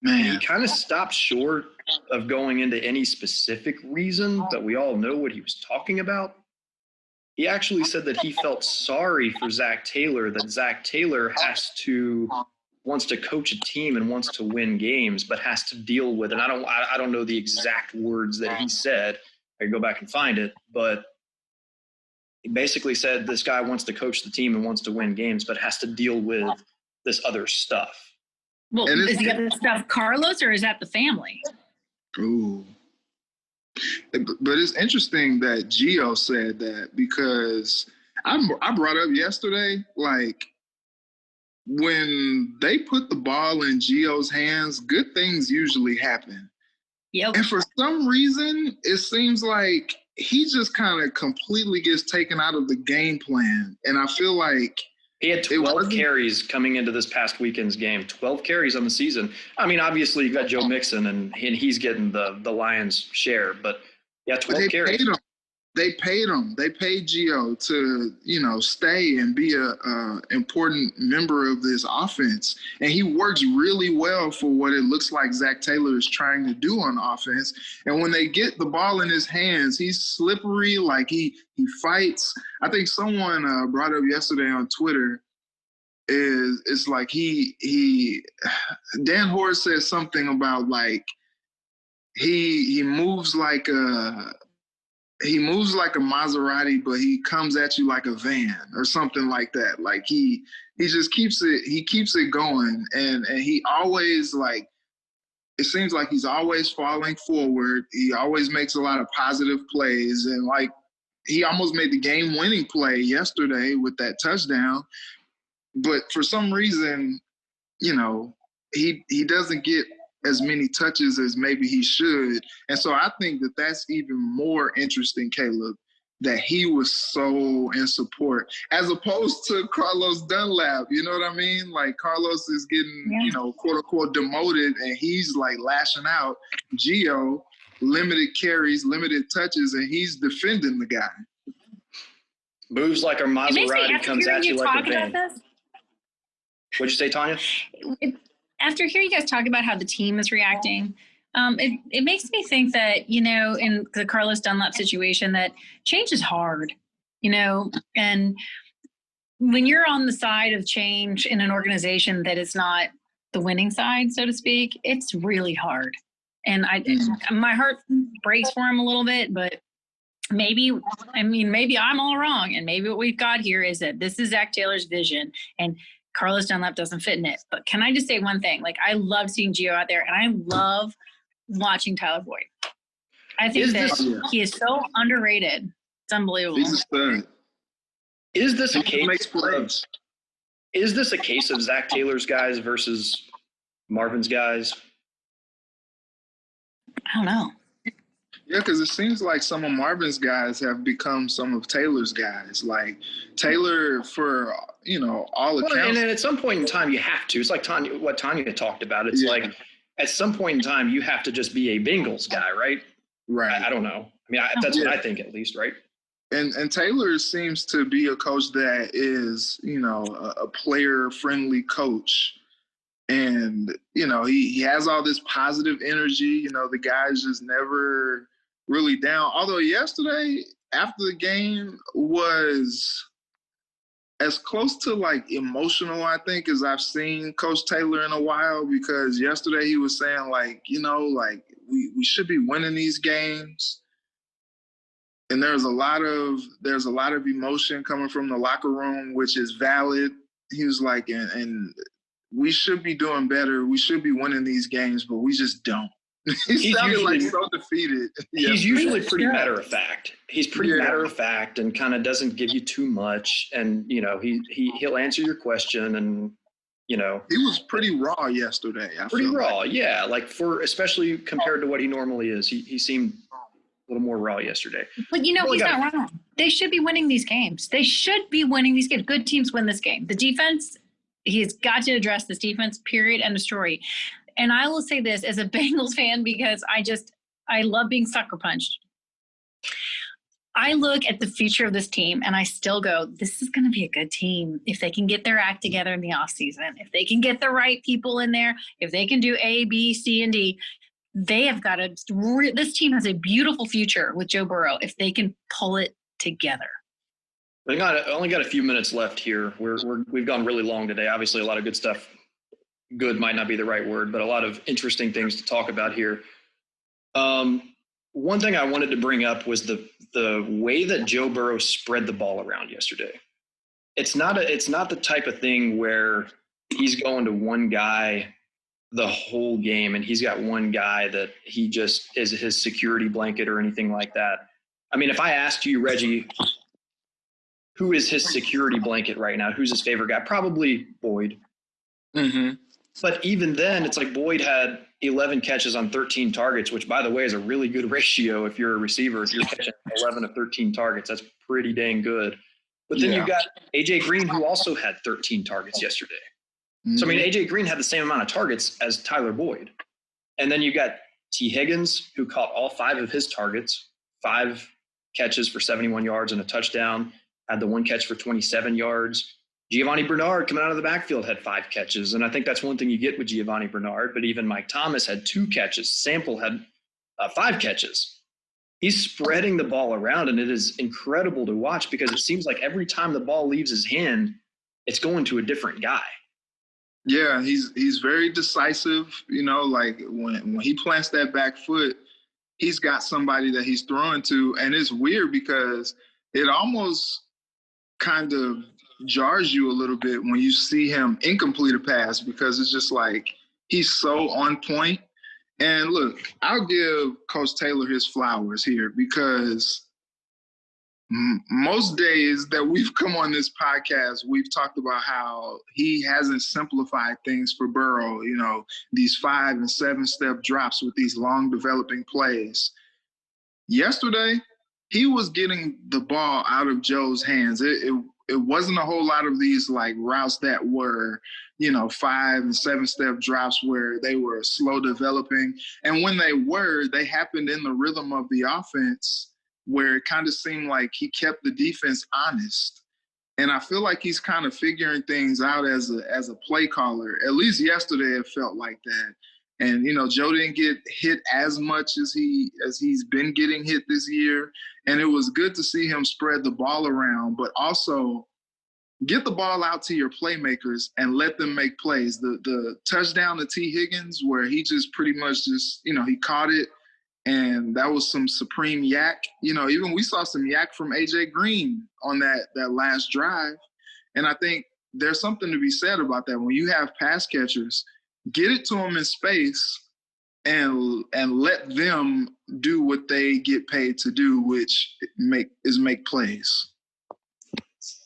[SPEAKER 3] Man.
[SPEAKER 1] And he kind of stopped short of going into any specific reason, but we all know what he was talking about. He actually said that he felt sorry for Zach Taylor, that Zach Taylor wants to coach a team and wants to win games, but has to deal with, and I don't know the exact words that he said. I can go back and find it, but he basically said this guy wants to coach the team and wants to win games, but has to deal with this other stuff.
[SPEAKER 2] Well, is the other stuff Carlos, or is that the family?
[SPEAKER 3] Ooh. But it's interesting that Gio said that, because I brought up yesterday, like, when they put the ball in Gio's hands, good things usually happen.
[SPEAKER 2] Yep.
[SPEAKER 3] And for some reason, it seems like he just kind of completely gets taken out of the game plan. And I feel like
[SPEAKER 1] he had 12 carries coming into this past weekend's game, 12 carries on the season. I mean, obviously you've got Joe Mixon and he's getting the Lions' share, but yeah, 12 carries.
[SPEAKER 3] They paid him. They paid Gio to, you know, stay and be a important member of this offense. And he works really well for what it looks like Zach Taylor is trying to do on offense. And when they get the ball in his hands, he's slippery, like he fights. I think someone brought up yesterday on Twitter, it's like Dan Horst says something about like he moves like a Maserati, but he comes at you like a van or something like that. Like he just keeps it going. And he always, like, it seems like he's always falling forward. He always makes a lot of positive plays. And like, he almost made the game winning play yesterday with that touchdown. But for some reason, you know, he doesn't get as many touches as maybe he should. And so I think that that's even more interesting, Caleb, that he was so in support, as opposed to Carlos Dunlap. You know what I mean? Like, Carlos is getting, you know, quote unquote demoted, and he's like lashing out. Gio, limited carries, limited touches, and he's defending the guy.
[SPEAKER 1] Moves like our
[SPEAKER 2] It makes me,
[SPEAKER 1] Maserati
[SPEAKER 2] after
[SPEAKER 1] comes
[SPEAKER 2] hearing
[SPEAKER 1] at you
[SPEAKER 2] you
[SPEAKER 1] like
[SPEAKER 2] talk
[SPEAKER 1] a van.
[SPEAKER 2] about this,
[SPEAKER 1] What'd you say, Tanya?
[SPEAKER 2] after hearing you guys talk about how the team is reacting, it makes me think that, you know, in the Carlos Dunlap situation, that change is hard, you know, and when you're on the side of change in an organization that is not the winning side, so to speak, it's really hard. And my heart breaks for him a little bit, but maybe I'm all wrong. And maybe what we've got here is that this is Zach Taylor's vision and Carlos Dunlap doesn't fit in it. But can I just say one thing? Like, I love seeing Gio out there and I love watching Tyler Boyd. I think he is so underrated. It's unbelievable.
[SPEAKER 3] He's a stud.
[SPEAKER 1] Is this a case
[SPEAKER 3] plays.
[SPEAKER 1] Is this a case of Zach Taylor's guys versus Marvin's guys?
[SPEAKER 2] I don't know.
[SPEAKER 3] Yeah, because it seems like some of Marvin's guys have become some of Taylor's guys. Like Taylor, for all accounts.
[SPEAKER 1] And at some point in time, you have to. It's like what Tanya talked about. It's like at some point in time, you have to just be a Bengals guy, right?
[SPEAKER 3] Right.
[SPEAKER 1] I don't know. I mean, that's what I think, at least, right?
[SPEAKER 3] And Taylor seems to be a coach that is, a player-friendly coach. And, he has all this positive energy. The guy's just never really down. Although yesterday, after the game, was as close to, like, emotional, I think, as I've seen Coach Taylor in a while. Because yesterday he was saying, like, we should be winning these games. And there's a lot of emotion coming from the locker room, which is valid. He was like, and we should be doing better. We should be winning these games, but we just don't. He sounded like so defeated.
[SPEAKER 1] He's usually pretty matter of fact. He's pretty matter of fact and kind of doesn't give you too much. And he'll answer your question. And he
[SPEAKER 3] was pretty raw yesterday.
[SPEAKER 1] Pretty raw, yeah. Like especially compared to what he normally is. He seemed a little more raw yesterday.
[SPEAKER 2] But he's not wrong. They should be winning these games. They should be winning these games. Good teams win this game. The defense, he's got to address this defense, period, end of story. And I will say this as a Bengals fan, because I love being sucker punched. I look at the future of this team and I still go, this is going to be a good team if they can get their act together in the offseason, if they can get the right people in there, if they can do A, B, C, and D. They have got this team has a beautiful future with Joe Burrow if they can pull it together.
[SPEAKER 1] I only got a few minutes left here. We've gone really long today. Obviously, a lot of good stuff. Good might not be the right word, but a lot of interesting things to talk about here. One thing I wanted to bring up was the way that Joe Burrow spread the ball around yesterday. It's not the type of thing where he's going to one guy the whole game and he's got one guy that he just is his security blanket or anything like that. I mean, if I asked you, Reggie, who is his security blanket right now? Who's his favorite guy? Probably Boyd.
[SPEAKER 3] Mm-hmm.
[SPEAKER 1] But even then, it's like Boyd had 11 catches on 13 targets, which, by the way, is a really good ratio if you're a receiver. If you're catching 11 of 13 targets, that's pretty dang good. But then you've got A.J. Green, who also had 13 targets yesterday. Mm-hmm. So, I mean, A.J. Green had the same amount of targets as Tyler Boyd. And then you got T. Higgins, who caught all 5 of his targets, 5 catches for 71 yards and a touchdown, had the 1 catch for 27 yards. Giovanni Bernard coming out of the backfield had 5 catches. And I think that's one thing you get with Giovanni Bernard. But even Mike Thomas had 2 catches. Sample had 5 catches. He's spreading the ball around, and it is incredible to watch because it seems like every time the ball leaves his hand, it's going to a different guy.
[SPEAKER 3] Yeah, he's very decisive. Like when he plants that back foot, he's got somebody that he's throwing to. And it's weird because it almost kind of jars you a little bit when you see him incomplete a pass because it's just like he's so on point. And look, I'll give Coach Taylor his flowers here because most days that we've come on this podcast, we've talked about how he hasn't simplified things for Burrow, these 5 and 7 step drops with these long developing plays. Yesterday, he was getting the ball out of Joe's hands. It wasn't a whole lot of these like routes that were, 5 and 7 step drops where they were slow developing. And when they were, they happened in the rhythm of the offense where it kind of seemed like he kept the defense honest. And I feel like he's kind of figuring things out as a play caller. At least yesterday it felt like that. And, you know, Joe didn't get hit as much as he's been getting hit this year. And it was good to see him spread the ball around, but also get the ball out to your playmakers and let them make plays. The touchdown to T. Higgins, where he just pretty much just, you know, he caught it, and that was some supreme yak. You know, even we saw some yak from A.J. Green on that last drive. And I think there's something to be said about that. When you have pass catchers, get it to them in space and let them do what they get paid to do, which is make plays.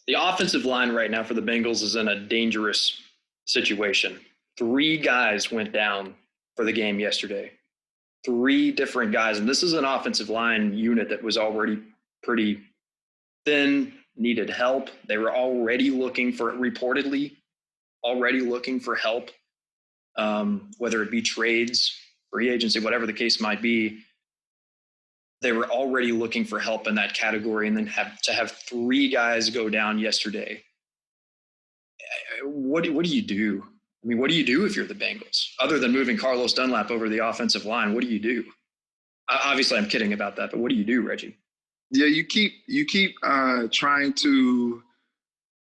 [SPEAKER 1] The offensive line right now for the Bengals is in a dangerous situation. 3 guys went down for the game yesterday. 3 different guys. And this is an offensive line unit that was already pretty thin, needed help. They were reportedly already looking for help, whether it be trades, free agency, whatever the case might be. They were already looking for help in that category, and then have 3 guys go down yesterday. What do you do? I mean, what do you do if you're the Bengals? Other than moving Carlos Dunlap over the offensive line, what do you do? Obviously, I'm kidding about that, but what do you do, Reggie?
[SPEAKER 3] Yeah, you keep trying to.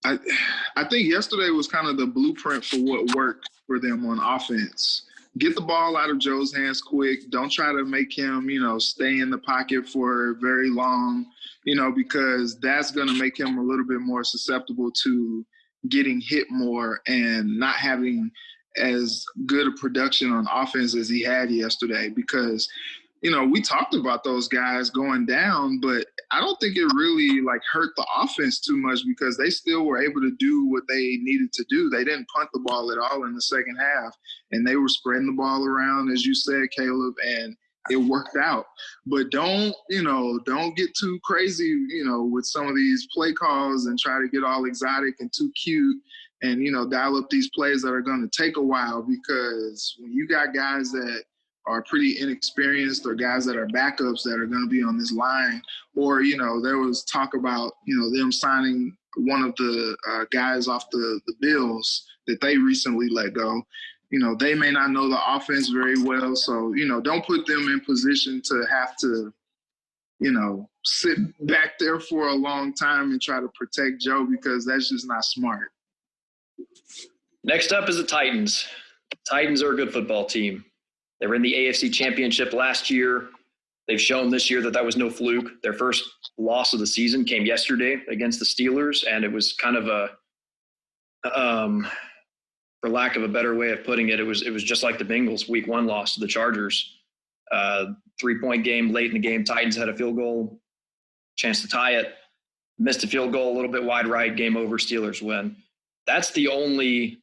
[SPEAKER 3] I think yesterday was kind of the blueprint for what worked for them on offense. Get the ball out of Joe's hands quick. Don't try to make him, you know, stay in the pocket for very long, you know, because that's going to make him a little bit more susceptible to getting hit more and not having as good a production on offense as he had yesterday. Because, you know, we talked about those guys going down, but I don't think it really hurt the offense too much because they still were able to do what they needed to do. They didn't punt the ball at all in the second half, and they were spreading the ball around, as you said, Caleb, and it worked out. But don't get too crazy, you know, with some of these play calls and try to get all exotic and too cute and, you know, dial up these plays that are going to take a while, because when you got guys that are pretty inexperienced or guys that are backups that are going to be on this line, or, you know, there was talk about, you know, them signing one of the guys off the Bills that they recently let go. You know, they may not know the offense very well. So, you know, don't put them in position to have to, you know, sit back there for a long time and try to protect Joe, because that's just not smart.
[SPEAKER 1] Next up is the Titans. Titans are a good football team. They were in the AFC Championship last year. They've shown this year that was no fluke. Their first loss of the season came yesterday against the Steelers, and it was kind of a, for lack of a better way of putting it, it was just like the Bengals' Week 1 loss to the Chargers. 3-point game late in the game. Titans had a field goal, chance to tie it, missed a field goal, a little bit wide right, game over, Steelers win. That's the only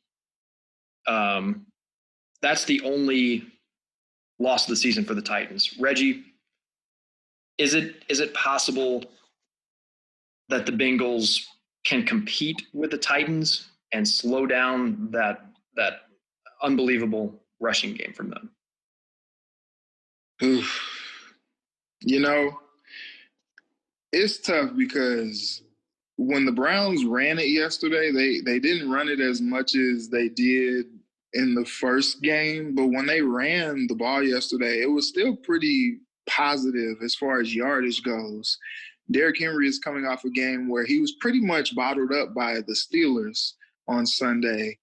[SPEAKER 1] loss of the season for the Titans. Reggie, is it possible that the Bengals can compete with the Titans and slow down that unbelievable rushing game from them?
[SPEAKER 3] You know, it's tough because when the Browns ran it yesterday, they didn't run it as much as they did in the first game, but when they ran the ball yesterday, it was still pretty positive as far as yardage goes. Derrick Henry is coming off a game where he was pretty much bottled up by the Steelers on Sunday,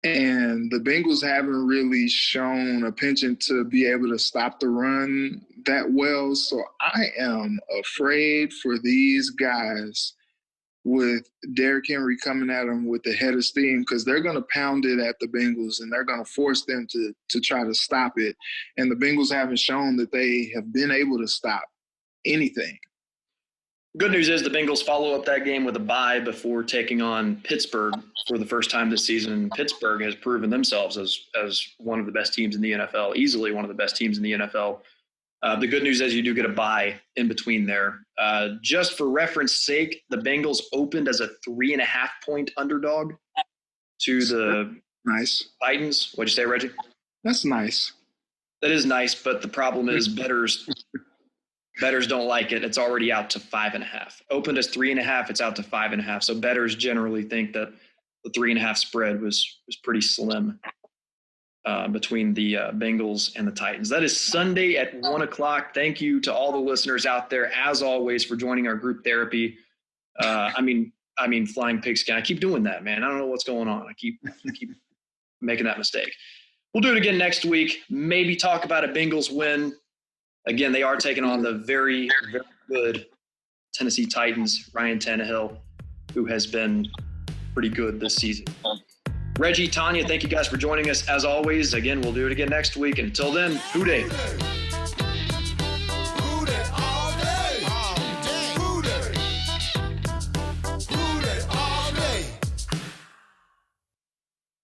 [SPEAKER 3] and the Bengals haven't really shown a penchant to be able to stop the run that well. So I am afraid for these guys with Derrick Henry coming at them with the head of steam, because they're going to pound it at the Bengals and they're going to force them to try to stop it. And the Bengals haven't shown that they have been able to stop anything.
[SPEAKER 1] Good news is the Bengals follow up that game with a bye before taking on Pittsburgh for the first time this season. Pittsburgh has proven themselves as one of the best teams in the NFL, easily one of the best teams in the NFL. The good news is you do get a bye in between there. Just for reference sake, the Bengals opened as a 3.5-point underdog to the Titans. What'd you say, Reggie?
[SPEAKER 3] That's nice.
[SPEAKER 1] That is nice, but the problem is bettors Bettors don't like it. It's already out to 5.5. Opened as 3.5. It's out to 5.5. So bettors generally think that the 3.5 spread was pretty slim between the Bengals and the Titans. That is Sunday at 1:00. Thank you to all the listeners out there, as always, for joining our group therapy. I mean, Flying Pigskin. I keep doing that, man. I don't know what's going on. I keep making that mistake. We'll do it again next week. Maybe talk about a Bengals win. Again, they are taking on the very, very good Tennessee Titans, Ryan Tannehill, who has been pretty good this season. Reggie, Tanya, thank you guys for joining us. As always, again, we'll do it again next week. Until then, Hoo Day.